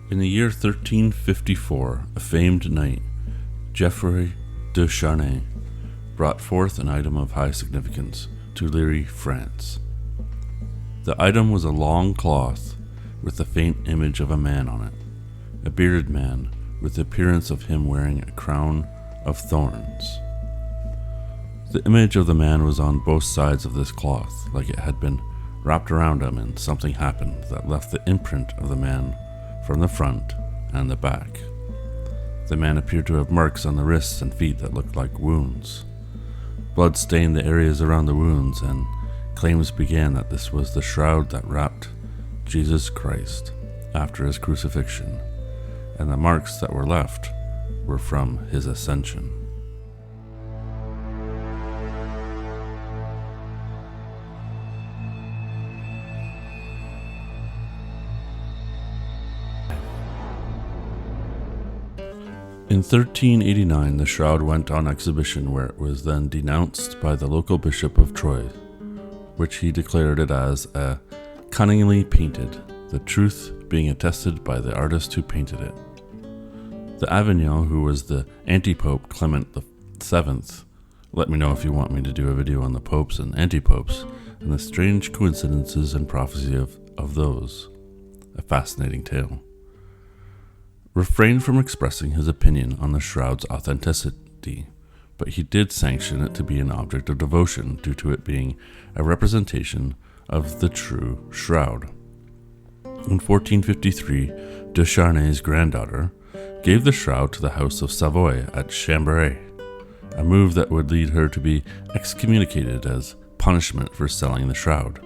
In the year 1354, a famed knight, Geoffrey de Charnay, brought forth an item of high significance to Liry, France. The item was a long cloth with the faint image of a man on it, a bearded man with the appearance of him wearing a crown of thorns. The image of the man was on both sides of this cloth, like it had been wrapped around him, and something happened that left the imprint of the man from the front and the back. The man appeared to have marks on the wrists and feet that looked like wounds. Blood stained the areas around the wounds, and claims began that this was the shroud that wrapped Jesus Christ after his crucifixion, and the marks that were left were from his ascension. In 1389, the shroud went on exhibition, where it was then denounced by the local bishop of Troyes, which he declared it as a cunningly painted, the truth being attested by the artist who painted it. The Avignon, who was the anti-pope Clement VII, let me know if you want me to do a video on the popes and anti-popes, and the strange coincidences and prophecy of those. A fascinating tale. Refrained from expressing his opinion on the shroud's authenticity, but he did sanction it to be an object of devotion due to it being a representation of the true shroud. In 1453, de Charnay's granddaughter gave the shroud to the House of Savoy at Chambéry, a move that would lead her to be excommunicated as punishment for selling the shroud.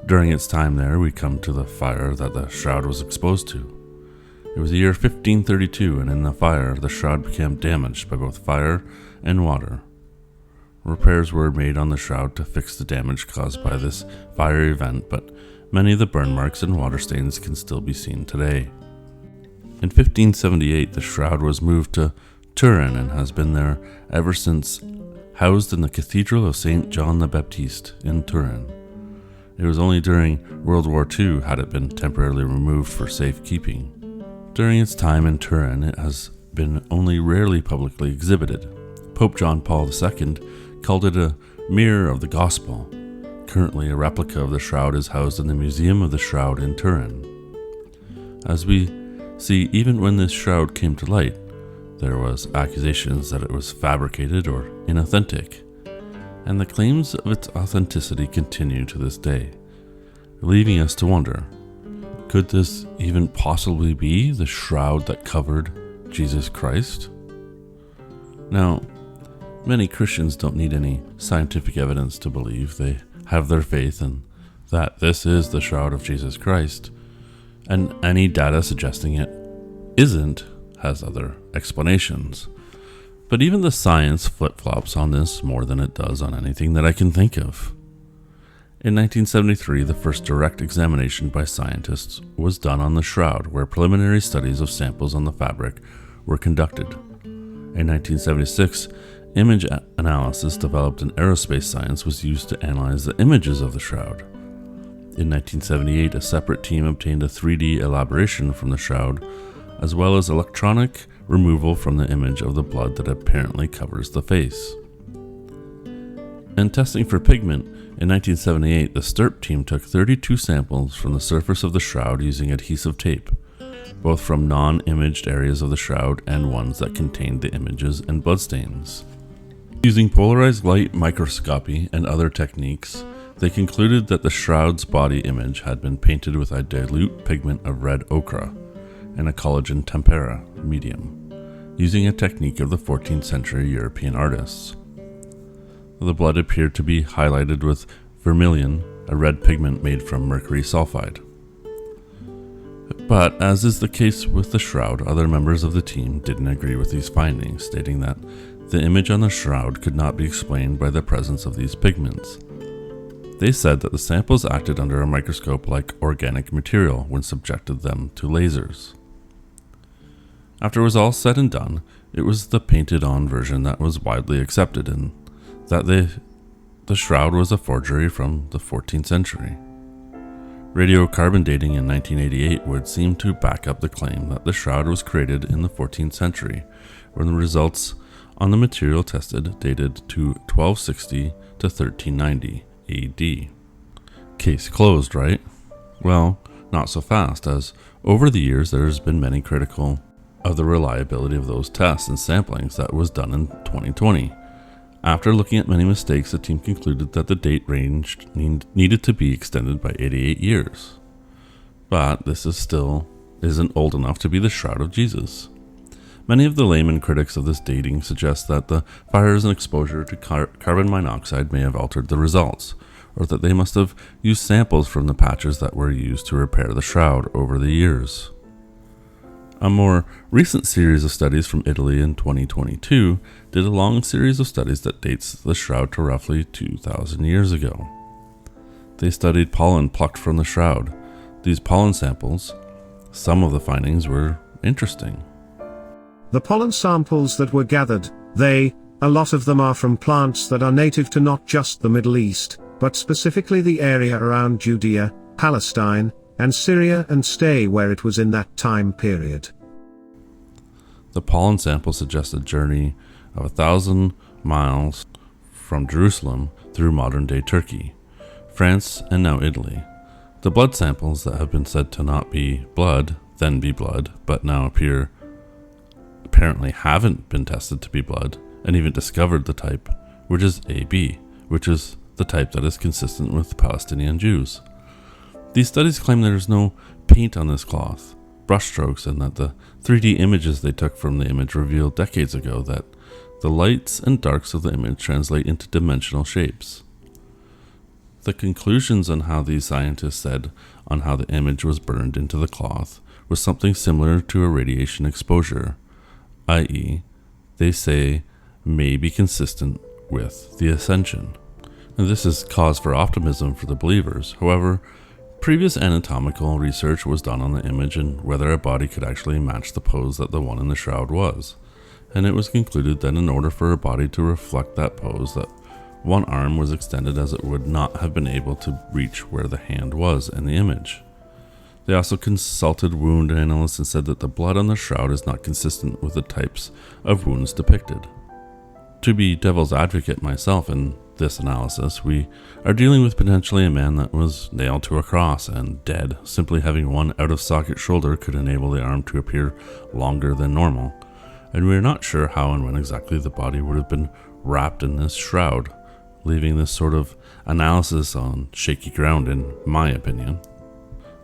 During its time there, we come to the fire that the shroud was exposed to. It was the year 1532, and in the fire, the shroud became damaged by both fire and water. Repairs were made on the shroud to fix the damage caused by this fire event, but many of the burn marks and water stains can still be seen today. In 1578, the shroud was moved to Turin and has been there ever since, housed in the Cathedral of St. John the Baptist in Turin. It was only during World War II had it been temporarily removed for safekeeping. During its time in Turin, it has been only rarely publicly exhibited. Pope John Paul II called it a mirror of the gospel. Currently, a replica of the shroud is housed in the Museum of the Shroud in Turin. As we see, even when this shroud came to light, there was accusations that it was fabricated or inauthentic, and the claims of its authenticity continue to this day, leaving us to wonder, could this even possibly be the shroud that covered Jesus Christ? Now, many Christians don't need any scientific evidence to believe. They have their faith in that this is the shroud of Jesus Christ, and any data suggesting it isn't has other explanations. But even the science flip-flops on this more than it does on anything that I can think of. In 1973, the first direct examination by scientists was done on the shroud, where preliminary studies of samples on the fabric were conducted. In 1976, image analysis developed in aerospace science was used to analyze the images of the shroud. In 1978, a separate team obtained a 3D elaboration from the shroud, as well as electronic removal from the image of the blood that apparently covers the face. In testing for pigment, in 1978, the STIRP team took 32 samples from the surface of the shroud using adhesive tape, both from non-imaged areas of the shroud and ones that contained the images and bloodstains. Using polarized light microscopy and other techniques, they concluded that the shroud's body image had been painted with a dilute pigment of red ochre and a collagen tempera medium, using a technique of the 14th century European artists. The blood appeared to be highlighted with vermilion, a red pigment made from mercury sulfide. But, as is the case with the shroud, other members of the team didn't agree with these findings, stating that the image on the shroud could not be explained by the presence of these pigments. They said that the samples acted under a microscope like organic material when subjected them to lasers. After it was all said and done, it was the painted-on version that was widely accepted, and that the shroud was a forgery from the 14th century. Radiocarbon dating in 1988 would seem to back up the claim that the shroud was created in the 14th century, when the results on the material tested dated to 1260 to 1390 AD. Case closed, right? Well, not so fast, as over the years there has been many critical of the reliability of those tests and samplings that was done in 2020. After looking at many mistakes, the team concluded that the date range needed to be extended by 88 years. But this isn't old enough to be the Shroud of Jesus. Many of the layman critics of this dating suggest that the fires and exposure to carbon monoxide may have altered the results, or that they must have used samples from the patches that were used to repair the shroud over the years. A more recent series of studies from Italy in 2022 did a long series of studies that dates the shroud to roughly 2,000 years ago. They studied pollen plucked from the shroud. These pollen samples, some of the findings were interesting. The pollen samples that were gathered, a lot of them are from plants that are native to not just the Middle East, but specifically the area around Judea, Palestine, and Syria, and stay where it was in that time period. The pollen sample suggests a journey of 1,000 miles from Jerusalem through modern-day Turkey, France, and now Italy. The blood samples that have been said to not be blood, then be blood, but now apparently haven't been tested to be blood, and even discovered the type, which is AB, which is the type that is consistent with Palestinian Jews. These studies claim there is no paint on this cloth, brushstrokes, and that the 3D images they took from the image revealed decades ago that the lights and darks of the image translate into dimensional shapes. The conclusions on how these scientists said on how the image was burned into the cloth was something similar to a radiation exposure, i.e., they say may be consistent with the ascension. And this is cause for optimism for the believers. However, previous anatomical research was done on the image and whether a body could actually match the pose that the one in the shroud was, and it was concluded that in order for a body to reflect that pose, that one arm was extended as it would not have been able to reach where the hand was in the image. They also consulted wound analysts and said that the blood on the shroud is not consistent with the types of wounds depicted. To be devil's advocate myself in this analysis, we are dealing with potentially a man that was nailed to a cross and dead. Simply having one out-of-socket shoulder could enable the arm to appear longer than normal, and we are not sure how and when exactly the body would have been wrapped in this shroud, leaving this sort of analysis on shaky ground in my opinion.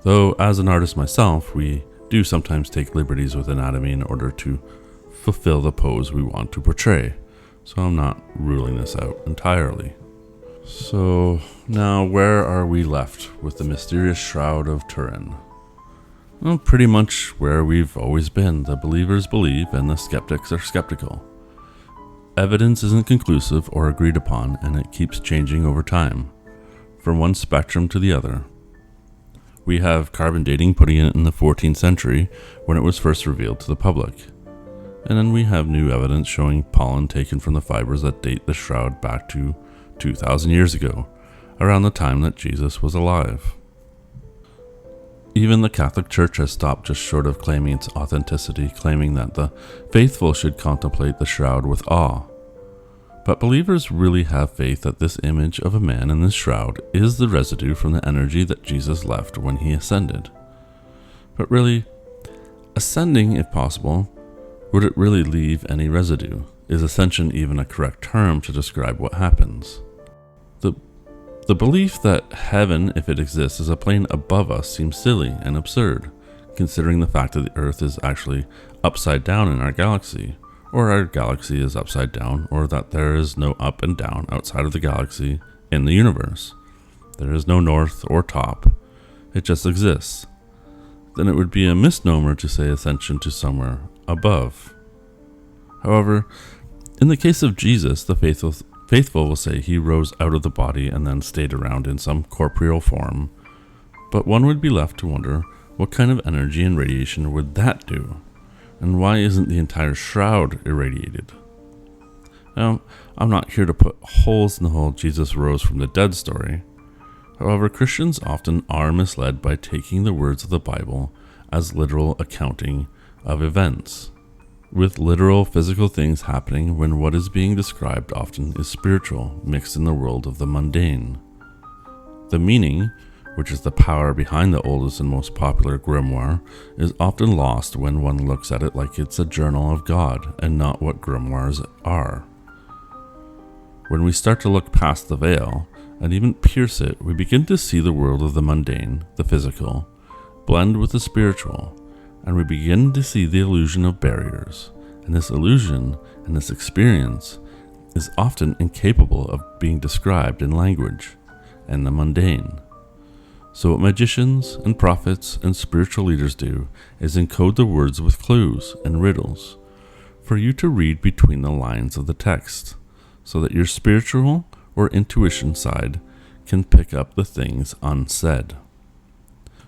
Though as an artist myself, we do sometimes take liberties with anatomy in order to fulfill the pose we want to portray. So I'm not ruling this out entirely. So now where are we left with the mysterious Shroud of Turin? Well, pretty much where we've always been. The believers believe and the skeptics are skeptical. Evidence isn't conclusive or agreed upon, and it keeps changing over time, from one spectrum to the other. We have carbon dating putting it in the 14th century when it was first revealed to the public. And then we have new evidence showing pollen taken from the fibers that date the shroud back to 2,000 years ago, around the time that Jesus was alive. Even the Catholic Church has stopped just short of claiming its authenticity, claiming that the faithful should contemplate the shroud with awe. But believers really have faith that this image of a man in this shroud is the residue from the energy that Jesus left when he ascended. But really, ascending, if possible, would it really leave any residue? Is ascension even a correct term to describe what happens? The belief that heaven, if it exists, is a plane above us seems silly and absurd, considering the fact that the Earth is actually upside down in our galaxy, or our galaxy is upside down, or that there is no up and down outside of the galaxy in the universe. There is no north or top. It just exists. Then it would be a misnomer to say ascension to somewhere above. However, in the case of Jesus, the faithful will say he rose out of the body and then stayed around in some corporeal form, but one would be left to wonder what kind of energy and radiation would that do, and why isn't the entire shroud irradiated? Now, I'm not here to put holes in the whole Jesus rose from the dead story. However, Christians often are misled by taking the words of the Bible as literal accounting of events, with literal physical things happening when what is being described often is spiritual, mixed in the world of the mundane. The meaning, which is the power behind the oldest and most popular grimoire, is often lost when one looks at it like it's a journal of God and not what grimoires are. When we start to look past the veil, and even pierce it, we begin to see the world of the mundane, the physical, blend with the spiritual, and we begin to see the illusion of barriers. And this illusion and this experience is often incapable of being described in language and the mundane. So what magicians and prophets and spiritual leaders do is encode the words with clues and riddles for you to read between the lines of the text, so that your spiritual or intuition side can pick up the things unsaid,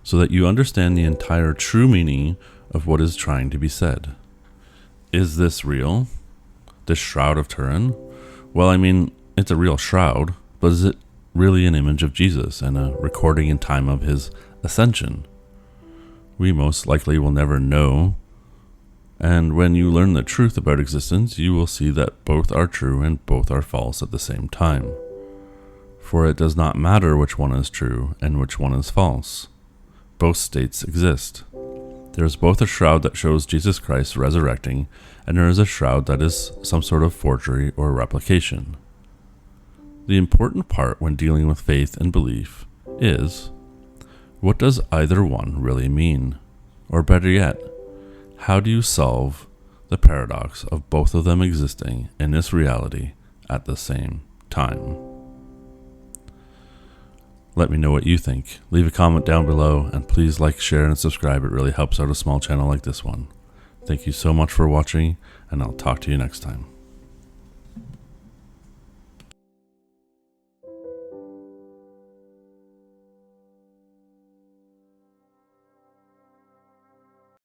so that you understand the entire true meaning of what is trying to be said. Is this real? The Shroud of Turin? Well, I mean, it's a real shroud, but is it really an image of Jesus and a recording in time of his ascension? We most likely will never know. And when you learn the truth about existence, you will see that both are true and both are false at the same time. For it does not matter which one is true and which one is false. Both states exist. There is both a shroud that shows Jesus Christ resurrecting, and there is a shroud that is some sort of forgery or replication. The important part when dealing with faith and belief is, what does either one really mean? Or better yet, how do you solve the paradox of both of them existing in this reality at the same time? Let me know what you think. Leave a comment down below, and please like, share, and subscribe. It really helps out a small channel like this one. Thank you so much for watching, and I'll talk to you next time.